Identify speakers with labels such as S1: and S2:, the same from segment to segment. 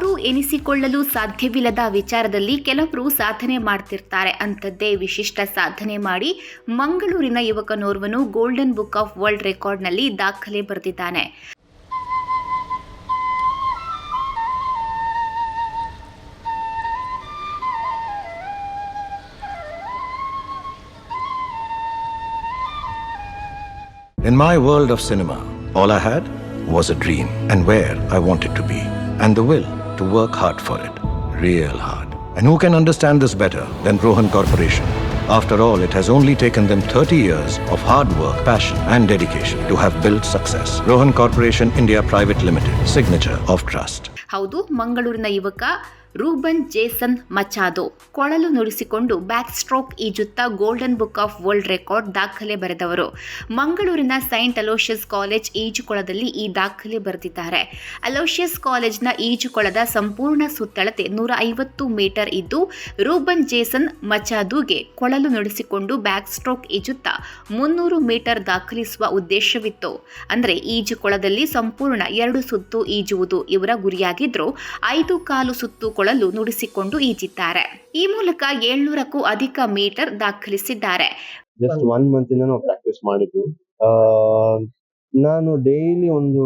S1: ಯಾರೂ ಎನಿಸಿಕೊಳ್ಳಲು ಸಾಧ್ಯವಿಲ್ಲದ ವಿಚಾರದಲ್ಲಿ ಕೆಲವರು ಸಾಧನೆ ಮಾಡ್ತಿರ್ತಾರೆ. ಅಂಥದ್ದೇ ವಿಶಿಷ್ಟ ಸಾಧನೆ ಮಾಡಿ ಮಂಗಳೂರಿನ ಯುವಕನೋರ್ವನು ಗೋಲ್ಡನ್ ಬುಕ್ ಆಫ್ ವರ್ಲ್ಡ್ ರೆಕಾರ್ಡ್ನಲ್ಲಿ ದಾಖಲೆ ಬರೆದಿದ್ದಾನೆ.
S2: In my world of cinema, all I had was a dream and where I wanted to be, and the will to work hard for it, real hard. And who can understand this better than Rohan Corporation? After all, it has only taken them 30 years of hard work, passion and dedication to have built success. Rohan Corporation India Private Limited, signature of trust.
S1: ಹೌದು, ಮಂಗಳೂರಿನ ಯುವಕ Ruben Jason Machado ಕೊಳಲು ನುಡಿಸಿಕೊಂಡು backstroke ಈಜುತ್ತಾ golden book of world record ದಾಖಲೆ ಬರೆದವರು. ಮಂಗಳೂರಿನ Saint Aloysius college ಈಜುಕೊಳದಲ್ಲಿ ಈ ದಾಖಲೆ ಬರೆದಿದ್ದಾರೆ. ಅಲೋಷಿಯಸ್ ಕಾಲೇಜ್ನ ಈಜುಕೊಳದ ಸಂಪೂರ್ಣ ಸುತ್ತಳತೆ 150 ಮೀಟರ್ ಇದ್ದು, ರೂಬನ್ ಜೇಸನ್ ಮಚಾದೋಗೆ ಕೊಳಲು ನುಡಿಸಿಕೊಂಡು ಬ್ಯಾಕ್ ಸ್ಟ್ರೋಕ್ ಈಜುತ್ತಾ 300 ಮೀಟರ್ ದಾಖಲಿಸುವ ಉದ್ದೇಶವಿತ್ತು. ಅಂದರೆ ಈಜುಕೊಳದಲ್ಲಿ ಸಂಪೂರ್ಣ 2 ಸುತ್ತು ಈಜುವುದು ಇವರ ಗುರಿಯಾಗಿದ್ರು. 5 ಕಾಲು ಸುತ್ತು ಕೊಳಲು ನುಡಿಸಿಕೊಂಡು ಈಜಿದ್ದಾರೆ. ಈ ಮೂಲಕ 700ಕ್ಕೂ ಅಧಿಕ ಮೀಟರ್ ದಾಖಲಿಸಿದ್ದಾರೆ.
S3: ಜಸ್ಟ್ 1 ಮಂತ್ ಇಂದ ನಾವು ಪ್ರಾಕ್ಟೀಸ್ ಮಾಡಿದ್ವಿ. ನಾನು ಡೈಲಿ ಒಂದು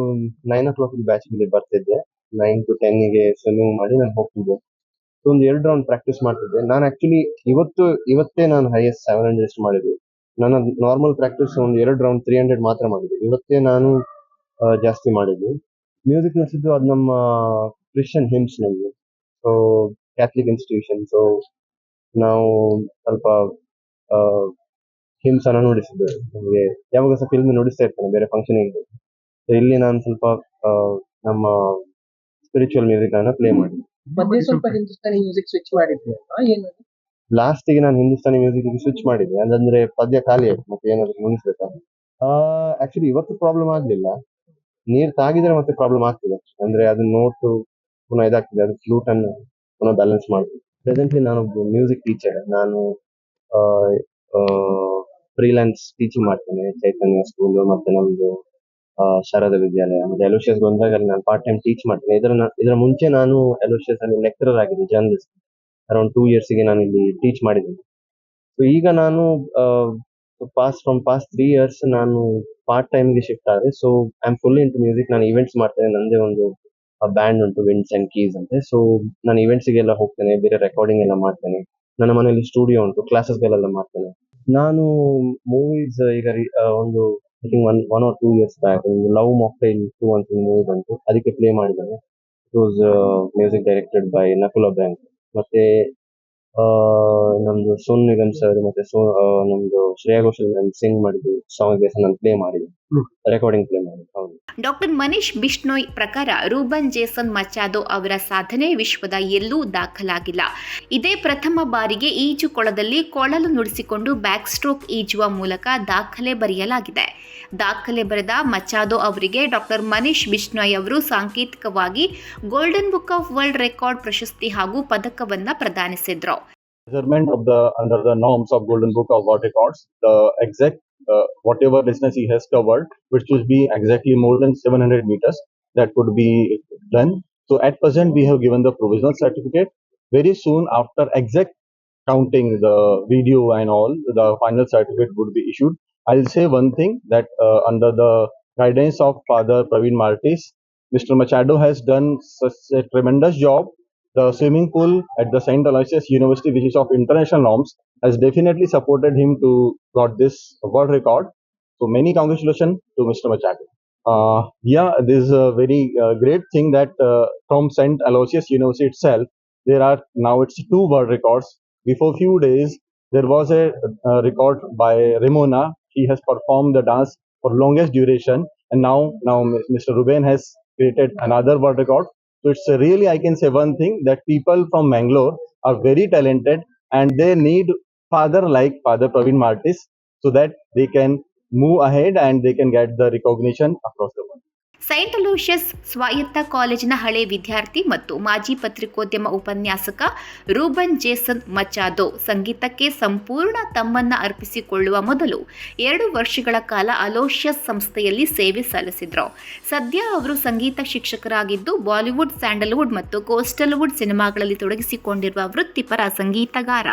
S3: 9 o'clock ಬ್ಯಾಚ್ ಗೆ ಬರ್ತಿದ್ದೆ. 9 to 10 ಗೆ ಸ್ವಿಮ್ಮಿಂಗ್ ಮಾಡಿ ನಾನು ಹೋಗ್ತಿದ್ದೆ. ಒಂದು 2 ರೌಂಡ್ ಪ್ರಾಕ್ಟೀಸ್ ಮಾಡ್ತಿದ್ದೆ. ನಾನು ಆಕ್ಚುಲಿ ಇವತ್ತೇ ನಾನು ಹೈಯೆಸ್ಟ್ 700 ಮಾಡಿದ್ದೆ. ನನ್ನ ನಾರ್ಮಲ್ ಪ್ರಾಕ್ಟೀಸ್ ಒಂದು 2 ರೌಂಡ್ 300 ಮಾತ್ರ ಮಾಡಿದ್ದೆ. ಇವತ್ತೇ ನಾನು ಜಾಸ್ತಿ ಮಾಡಿದ್ದೆ. ಮ್ಯೂಸಿಕ್ ನಡೆಸಿದ್ದು ಅದು ನಮ್ಮ ಕ್ರಿಶ್ಚಿಯನ್ ಹಿಮ್ಸ್ ನಮಗೆ. So Catholic institution. ಸೊ ನಾವು ಸ್ವಲ್ಪ ಹಿಮ್ಸ್ ಅನ್ನ ನುಡಿಸಿದ್ದೆ. ನಮಗೆ ಯಾವಾಗ ಸಹ ಫಿಲ್ಮ್ ನುಡಿಸ್ತಾ ಇರ್ತಾನೆ ಬೇರೆ ಫಂಕ್ಷನ್ ಗೆ. ಸೊ ಇಲ್ಲಿ ನಾನು ಸ್ವಲ್ಪ ನಮ್ಮ ಸ್ಪಿರಿಚುವಲ್ ಮ್ಯೂಸಿಕ್ ಅನ್ನ ಪ್ಲೇ ಮಾಡಿದ್ದೆ.
S4: ಮತ್ತೆ ಸ್ವಲ್ಪ ಹಿಂದೂಸ್ತಾನಿ ಮ್ಯೂಸಿಕ್ ಸ್ವಿಚ್ ಮಾಡಿದ್ದೆ.
S3: ಲಾಸ್ಟ್ ಗೆ ನಾನು ಹಿಂದೂಸ್ತಾನಿ ಮ್ಯೂಸಿಕ್ ಗೆ ಸ್ವಿಚ್ ಮಾಡಿದ್ದೆ. ಅಂದ್ರೆ ಪದ್ಯ ಖಾಲಿ ಆಯ್ತು, ಮತ್ತೆ ಏನಾದ್ರು ನುಡಿಸ್ಬೇಕಾದ್ರೆ. ಆಕ್ಚುಲಿ ಇವತ್ತು ಪ್ರಾಬ್ಲಮ್ ಆಗ್ಲಿಲ್ಲ. ನೀರ್ ತಾಗಿದ್ರೆ ಮತ್ತೆ ಪ್ರಾಬ್ಲಮ್ ಆಗ್ತದೆ. ಅಂದ್ರೆ ಅದು ನೋಟು ಪುನಃ ಇದಾಗ್ತದೆ. ಅದು ಫ್ಲೂಟ್ ಅನ್ನು ಪುನಃ ಬ್ಯಾಲೆನ್ಸ್ ಮಾಡ್ತೀನಿ. ಪ್ರೆಸೆಂಟ್ಲಿ ನಾನೊಬ್ಬ ಮ್ಯೂಸಿಕ್ ಟೀಚರ್. ನಾನು ಫ್ರೀಲಾನ್ಸ್ ಟೀಚಿಂಗ್ ಮಾಡ್ತೇನೆ ಚೈತನ್ಯ ಸ್ಕೂಲ್ ಮತ್ತೆ ನಮ್ದು ಶಾರದಾ ವಿದ್ಯಾಲಯ ಮತ್ತೆ ಅಲೋಷಿಯಸ್ ಗೊಂಜಾಗಲ್ಲಿ ನಾನು ಪಾರ್ಟ್ ಟೈಮ್ ಟೀಚ್ ಮಾಡ್ತೇನೆ. ಇದರ ಮುಂಚೆ ನಾನು ಅಲೋಷಿಯಸ್ ಅಲ್ಲಿ ಲೆಕ್ಚರರ್ ಆಗಿದ್ದೆ, ಜರ್ನಲಿಸ್ಟ್. ಅರೌಂಡ್ 2 years ಗೆ ನಾನು ಇಲ್ಲಿ ಟೀಚ್ ಮಾಡಿದ್ದೇನೆ. ಸೊ ಈಗ ನಾನು ಪಾಸ್ಟ್ 3 years ನಾನು ಪಾರ್ಟ್ ಟೈಮ್ ಗೆ ಶಿಫ್ಟ್ ಆದ್ರೆ. So I am fully into music. ನಾನು ಇವೆಂಟ್ಸ್ ಮಾಡ್ತೇನೆ. ನಂದೇ ಒಂದು ಬ್ಯಾಂಡ್ ಉಂಟು, ವಿಂಡ್ಸ್ ಅಂಡ್ ಕೀಸ್ ಅಂತ. ಸೊ ನಾನು ಇವೆಂಟ್ಸ್ ಗೆಲ್ಲ ಹೋಗ್ತೇನೆ, ಬೇರೆ ರೆಕಾರ್ಡಿಂಗ್ ಎಲ್ಲ ಮಾಡ್ತೇನೆ. ನನ್ನ ಮನೆಯಲ್ಲಿ ಸ್ಟುಡಿಯೋ ಉಂಟು, ಕ್ಲಾಸಸ್ ಗಳೆಲ್ಲ ಮಾಡ್ತೇನೆ. ನಾನು ಮೂವೀಸ್ ಈಗ ಒಂದು I think 1 or 2 years back ಒಂದು ಲವ್ ಮಾಕ್ಟೈಲ್ 2 ಅಂತ ಮೂವಿ ಬಂತು, ಅದಕ್ಕೆ ಪ್ಲೇ ಮಾಡಿದ್ದೇನೆ. It was music directed by Nakul Abraham. ಮತ್ತೆ ನಮ್ದು ಸೋನು ನಿಗಮ್ ಸರ್ ಮತ್ತೆ ನಮ್ದು ಶ್ರೇಯಾ ಘೋಷಲ್ ಸಿಂಗ್ ಮಾಡಿದ್ದು ಸಾಂಗ್ ನಾನು ಪ್ಲೇ ಮಾಡಿದೆ, ರೆಕಾರ್ಡಿಂಗ್ ಪ್ಲೇ ಮಾಡಿದೆ. ಹೌದು.
S1: ಡಾಕ್ಟರ್ ಮನೀಶ್ ಬಿಷ್ಣೋಯ್ ಪ್ರಕಾರ ರೂಬನ್ ಜೇಸನ್ ಮಚಾದೋ ಅವರ ಸಾಧನೆ ವಿಶ್ವದ ಎಲ್ಲೂ ದಾಖಲಾಗಿಲ್ಲ. ಇದೇ ಪ್ರಥಮ ಬಾರಿಗೆ ಈಜುಕೊಳದಲ್ಲಿ ಕೊಳಲು ನುಡಿಸಿಕೊಂಡು ಬ್ಯಾಕ್ ಸ್ಟ್ರೋಕ್ ಈಜುವ ಮೂಲಕ ದಾಖಲೆ ಬರೆಯಲಾಗಿದೆ. ದಾಖಲೆ ಬರೆದ ಮಚಾದೋ ಅವರಿಗೆ ಡಾಕ್ಟರ್ ಮನೀಶ್ ಬಿಷ್ಣೋಯ್ ಅವರು ಸಾಂಕೇತಿಕವಾಗಿ golden book of world record ಪ್ರಶಸ್ತಿ ಹಾಗೂ ಪದಕವನ್ನ ಪ್ರದಾನಿಸಿದ್ರು.
S5: Measurement of under the norms of Golden Book of World Records, the exact whatever distance he has covered, which will be exactly more than 700 meters, that could be done. So at present we have given the provisional certificate. Very soon after exact counting the video and all, the final certificate would be issued. I'll say one thing that under the guidance of Father Praveen Martis, Mr. Machado has done such a tremendous job. The swimming pool at the St. Aloysius University, which is of international norms, has definitely supported him to got this world record. So many congratulations to Mr. Machado. This is a very great thing that from St. Aloysius University itself, there are now it's 2 world records. Before few days, there was a record by Ramona. He has performed the dance for longest duration, and now Mr. Ruben has created another world record. So it's really, I can say one thing, that people from Mangalore are very talented and they need father like Father Praveen Martis so that they can move ahead and they can get the recognition across the world.
S1: Saint Aloysius ಸ್ವಾಯತ್ತ ಕಾಲೇಜಿನ ಹಳೆ ವಿದ್ಯಾರ್ಥಿ ಮತ್ತು ಮಾಜಿ ಪತ್ರಿಕೋದ್ಯಮ ಉಪನ್ಯಾಸಕ Ruben Jason ಮಚಾದೋ ಸಂಗೀತಕ್ಕೆ ಸಂಪೂರ್ಣ ತಮ್ಮನ್ನ ಅರ್ಪಿಸಿಕೊಳ್ಳುವ ಮೊದಲು 2 ವರ್ಷಗಳ ಕಾಲ ಅಲೋಷಿಯಸ್ ಸಂಸ್ಥೆಯಲ್ಲಿ ಸೇವೆ ಸಲ್ಲಿಸಿದ್ರು. ಸದ್ಯ ಅವರು ಸಂಗೀತ ಶಿಕ್ಷಕರಾಗಿದ್ದು ಬಾಲಿವುಡ್, ಸ್ಯಾಂಡಲ್ವುಡ್ ಮತ್ತು ಕೋಸ್ಟಲ್ವುಡ್ ಸಿನಿಮಾಗಳಲ್ಲಿ ತೊಡಗಿಸಿಕೊಂಡಿರುವ ವೃತ್ತಿಪರ ಸಂಗೀತಗಾರ.